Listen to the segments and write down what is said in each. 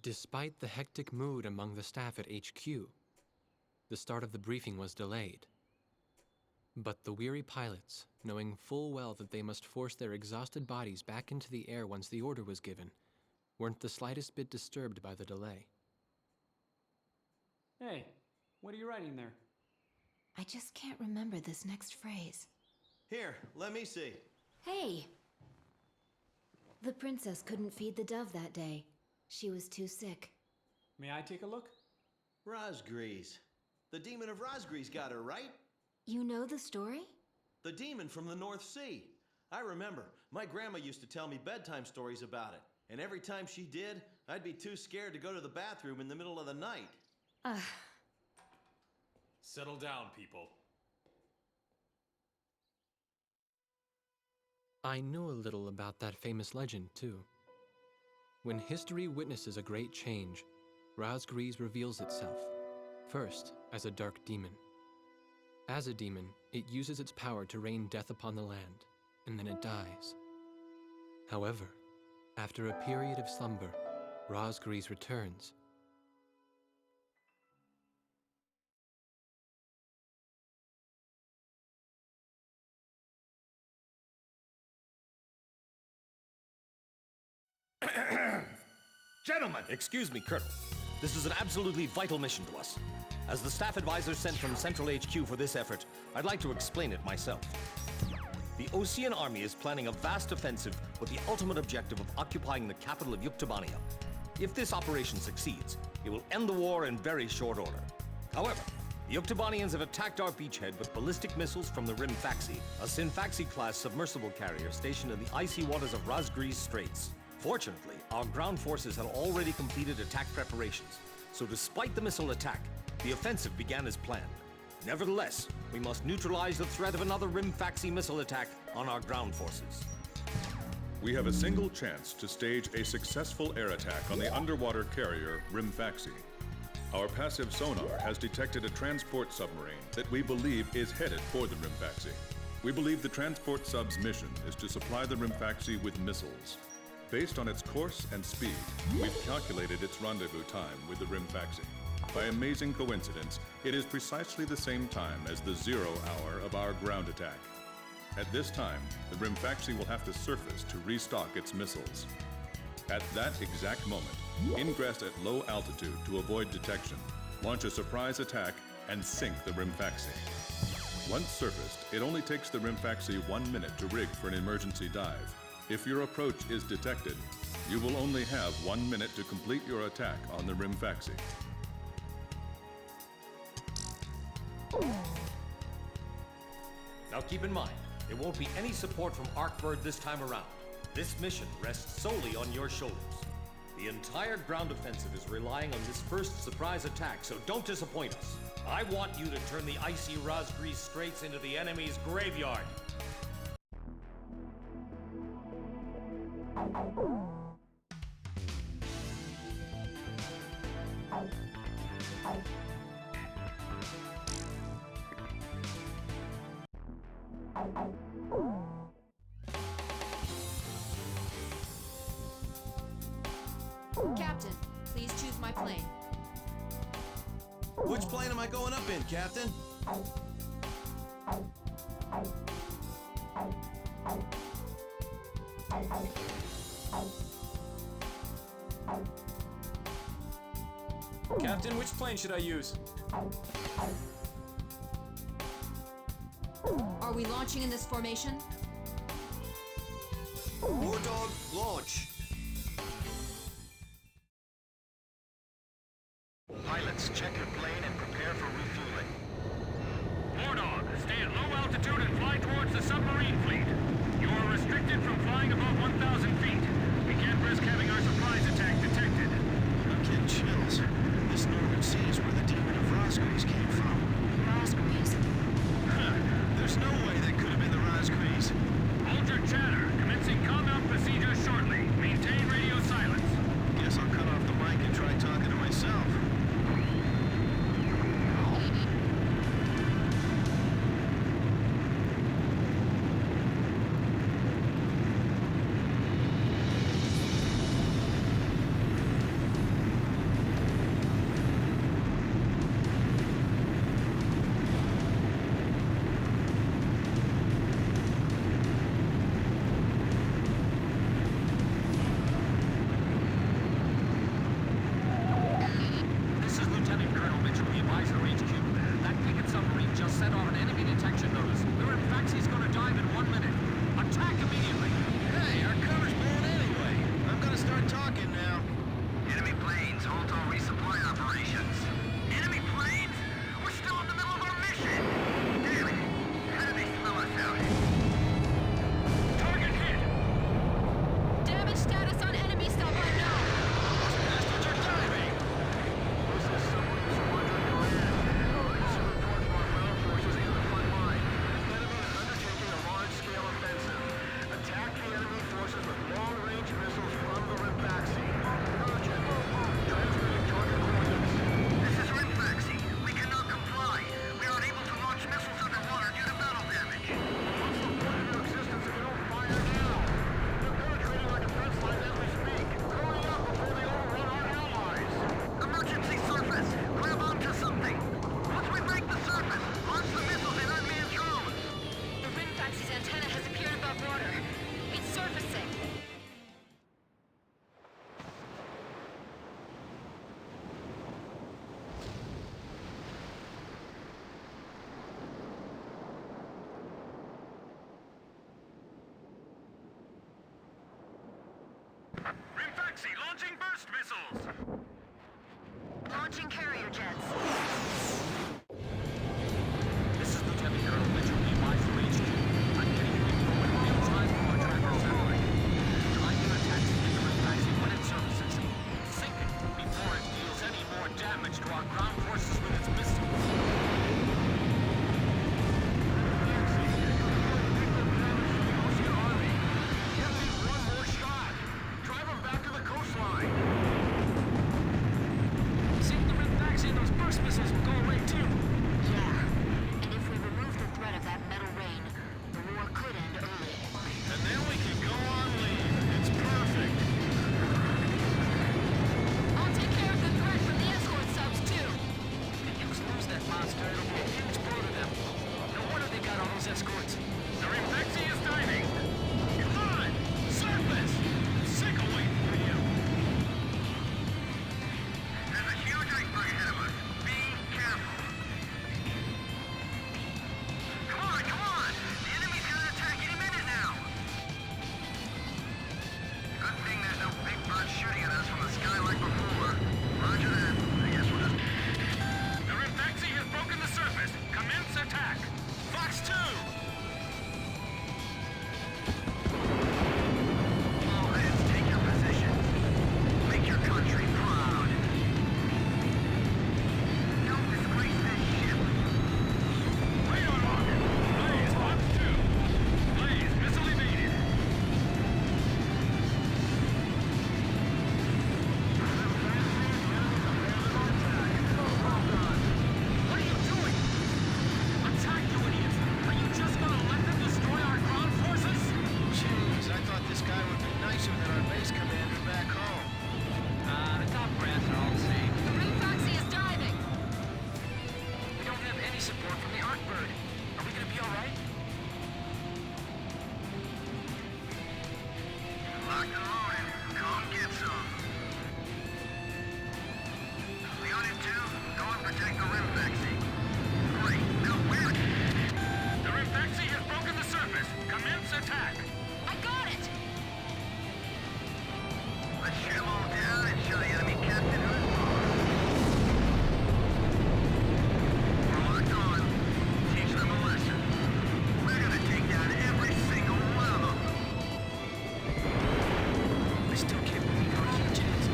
Despite the hectic mood among the staff at HQ, the start of the briefing was delayed. But the weary pilots, knowing full well that they must force their exhausted bodies back into the air once the order was given, weren't the slightest bit disturbed by the delay. Hey, what are you writing there? I just can't remember this next phrase. Here, let me see. Hey! The princess couldn't feed the dove that day. She was too sick. May I take a look? Rosgrees. The demon of Rosgrees got her, right? You know the story? The demon from the North Sea. I remember. My grandma used to tell me bedtime stories about it. And every time she did, I'd be too scared to go to the bathroom in the middle of the night. Settle down, people. I knew a little about that famous legend, too. When history witnesses a great change, Rosgrees reveals itself, first as a dark demon. As a demon, it uses its power to rain death upon the land, and then it dies. However, after a period of slumber, Rosgrees returns. Gentlemen! Excuse me, Colonel. This is an absolutely vital mission to us. As the staff advisor sent from Central HQ for this effort, I'd like to explain it myself. The Osean Army is planning a vast offensive with the ultimate objective of occupying the capital of Yuktobania. If this operation succeeds, it will end the war in very short order. However, the Yuktobanians have attacked our beachhead with ballistic missiles from the Rimfaxi, a Sinfaxi-class submersible carrier stationed in the icy waters of Rosgrees Straits. Fortunately, our ground forces had already completed attack preparations, so despite the missile attack, the offensive began as planned. Nevertheless, we must neutralize the threat of another Rimfaxi missile attack on our ground forces. We have a single chance to stage a successful air attack on the underwater carrier Rimfaxi. Our passive sonar has detected a transport submarine that we believe is headed for the Rimfaxi. We believe the transport sub's mission is to supply the Rimfaxi with missiles. Based on its course and speed, we've calculated its rendezvous time with the Rimfaxi. By amazing coincidence, it is precisely the same time as the 0 hour of our ground attack. At this time, the Rimfaxi will have to surface to restock its missiles. At that exact moment, ingress at low altitude to avoid detection, launch a surprise attack, and sink the Rimfaxi. Once surfaced, it only takes the Rimfaxi 1 minute to rig for an emergency dive. If your approach is detected, you will only have 1 minute to complete your attack on the Rimfaxi. Now keep in mind, there won't be any support from Arkbird this time around. This mission rests solely on your shoulders. The entire ground offensive is relying on this first surprise attack, so don't disappoint us. I want you to turn the icy Rosgrees Straits into the enemy's graveyard. Captain, please choose my plane. Which plane am I going up in, Captain? Captain, which plane should I use? Are we launching in this formation? War Dog, launch! Pilots, check your plane and prepare for refueling. War Dog, stay at low altitude and fly towards the submarine fleet. You are restricted from flying above 1,000 feet. We can't risk having our surprise attack detected. I'm getting chills. This northern sea is where the demon of Rosgrees came from. Rosgrees? There's no way that could have been the Rosgrees. Hold your chatter. Commencing combat procedure shortly. Maintain radio silence. Guess I'll cut off the mic and try talking to myself. Launching carrier jets. This is Lieutenant Colonel Mitchell, B-Wise from HQ. I'm getting you info in real time from our tracker satellite. Trying to attack the Rinth Vaxi when it surfaces. Sink it before it deals any more damage to our ground forces with its missiles. Missiles will go away too. Yeah, and if we remove the threat of that metal rain, the war could end early. And then we can go on leave. It's perfect. I'll take care of the threat from the escort subs, too. If you lose that monster, it'll be a huge blow to them. No wonder they got all those escorts. The Rinth is diving. Come on! Surface! Sick of waiting for you. There's a huge iceberg ahead of us. Be careful. Come on, come on! The enemy's gonna attack any minute now. Good thing there's no big bird shooting at us from the sky like before. Roger that. I guess we'll just... The Rinth has broken the surface. Commence attack. Fox 2! All hands, take your positions. Make your country proud. Don't disgrace this ship. Radar locked. Blaze, Fox 2. Blaze, missile evaded. What are you doing? Attack, you idiots! Are you just gonna let them destroy our ground forces? Jeez, I thought this guy would be nicer than our base commander back home. The top brass are all the same. The Rinth is diving. We don't have any support from the Arc Bird. Are we gonna be alright? Locked and loaded. Come get some. Leonid 2, go and protect the Rinth vaccine. Great. Now where? The Rinth vaccine has broken the surface. Commence attack. I got it. Let's shoot them all down and show the enemy captain who is boss. We're locked on. Teach them a lesson. We're gonna take down every single one of them. I still can't believe how huge it is.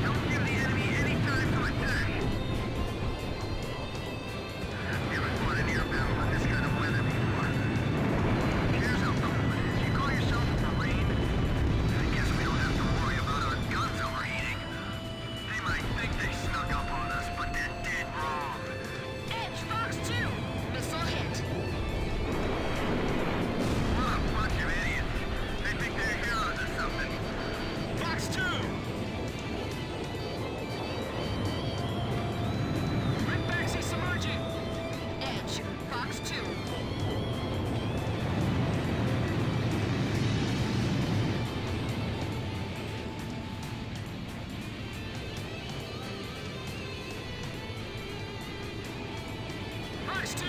Don't give the enemy any time to attack. Never fought an air battle in this kind of weather before. Here's how cool it is. You call yourself a Marine? I guess we don't have to worry about our guns overheating. They might think they snuck up on us, but they're dead wrong. Edge, Fox 2. Missile hit. What a bunch of idiots. They think they're heroes or something. Fox 2! Rinth Vaxi submerging! Edge, Fox 2. Fox 2!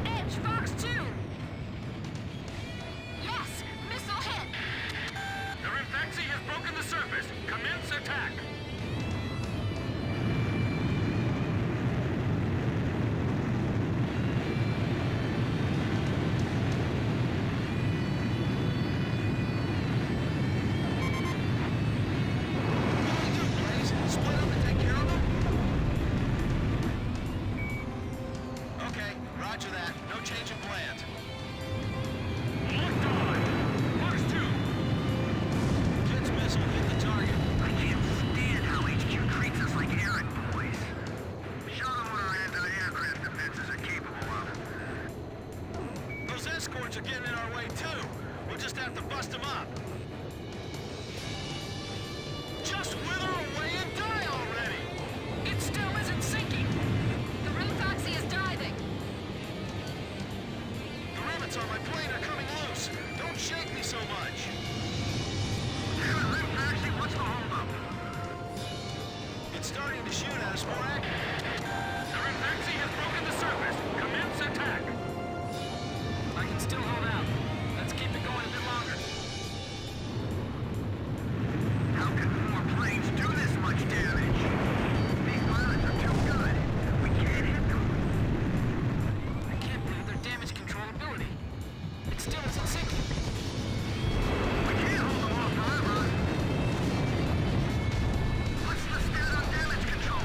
Edge, Fox 2. Yes, missile hit. The Rinth has broken the surface. Commence attack. Split up and take care of them? Okay, roger that. No change in plans. Locked on. Fox 2. Jets missile hit the target. I can't stand how HQ treats us like errand boys. Show them what our anti-aircraft defenses are capable of. Those escorts are getting in our way too. We'll just have to bust them up. Just wither away and die already! It still isn't sinking. The Rinth is diving. The rivets on my plane are coming loose. Skorak? The Rimfaxi has broken the surface. Commence attack. I can still hold out. Let's keep it going a bit longer. How can 4 planes do this much damage? These pilots are too good. We can't hit them. I can't believe their damage control ability. It still isn't sinking. We can't hold them off forever. What's the stat on damage control?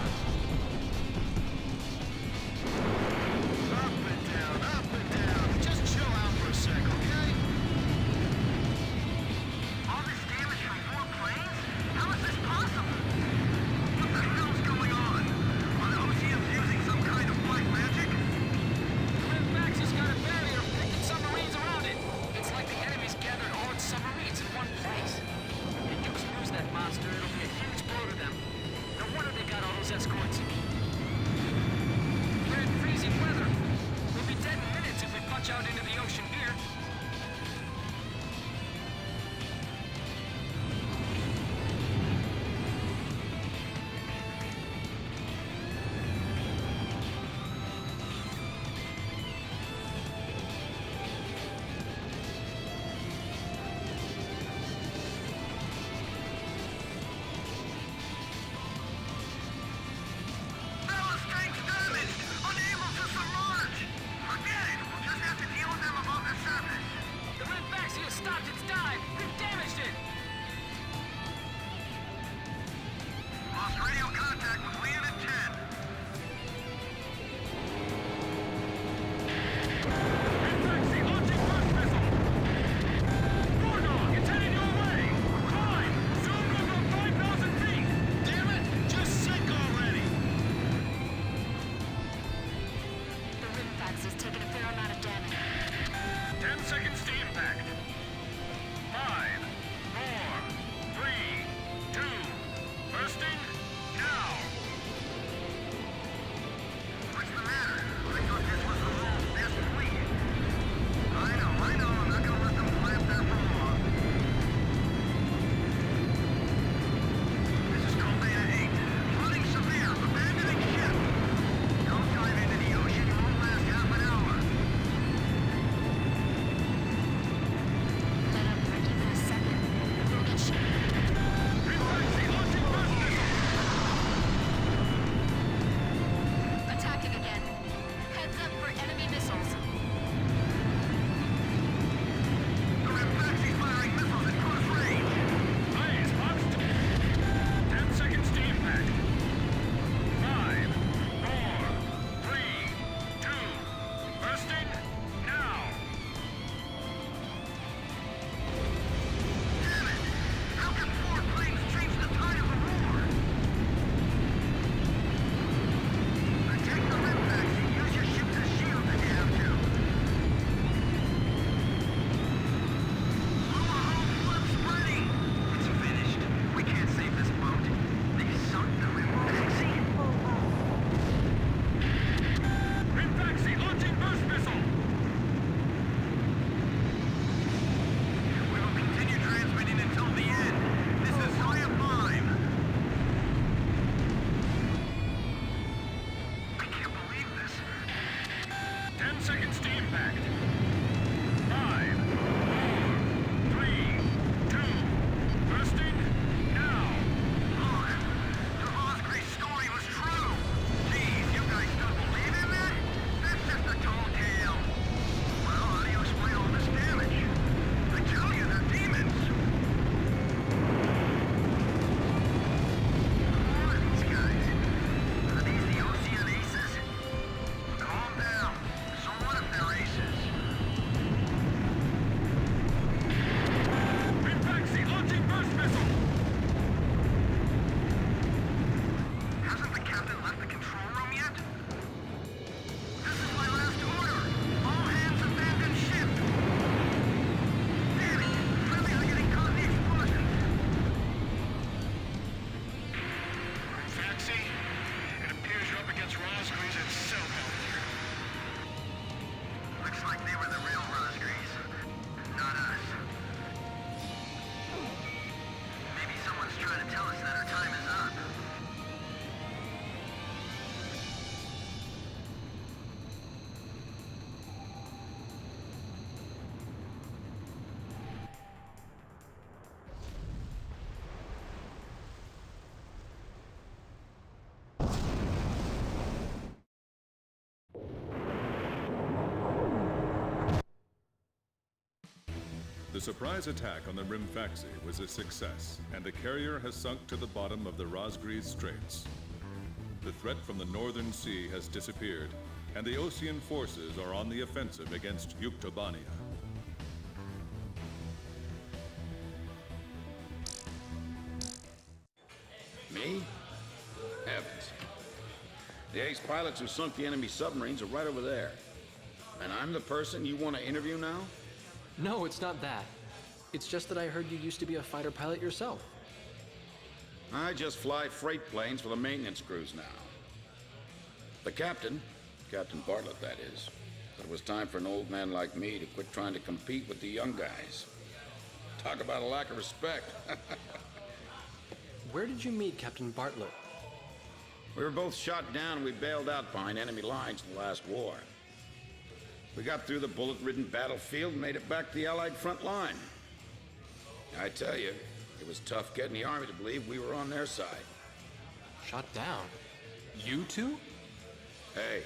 The surprise attack on the Rimfaxi was a success, and the carrier has sunk to the bottom of the Rosgrees Straits. The threat from the northern sea has disappeared, and the Osean forces are on the offensive against Yuktobania. Me? Heavens. The ace pilots who sunk the enemy submarines are right over there. And I'm the person you want to interview now? No, it's not that. It's just that I heard you used to be a fighter pilot yourself. I just fly freight planes for the maintenance crews now. The captain, Captain Bartlett that is, said it was time for an old man like me to quit trying to compete with the young guys. Talk about a lack of respect. Where did you meet Captain Bartlett? We were both shot down and we bailed out behind enemy lines in the last war. We got through the bullet-ridden battlefield and made it back to the Allied front line. I tell you, it was tough getting the Army to believe we were on their side. Shot down? You two? Hey,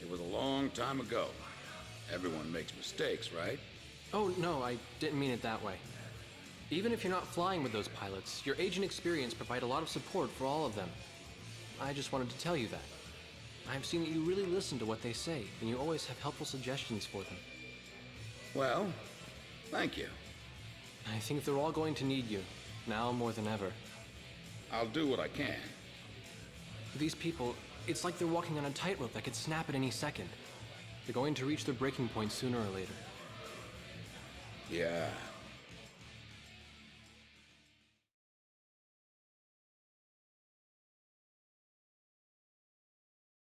it was a long time ago. Everyone makes mistakes, right? Oh, no, I didn't mean it that way. Even if you're not flying with those pilots, your age and experience provide a lot of support for all of them. I just wanted to tell you that. I've seen that you really listen to what they say, and you always have helpful suggestions for them. Well, thank you. I think they're all going to need you, now more than ever. I'll do what I can. These people, it's like they're walking on a tightrope that could snap at any second. They're going to reach their breaking point sooner or later. Yeah,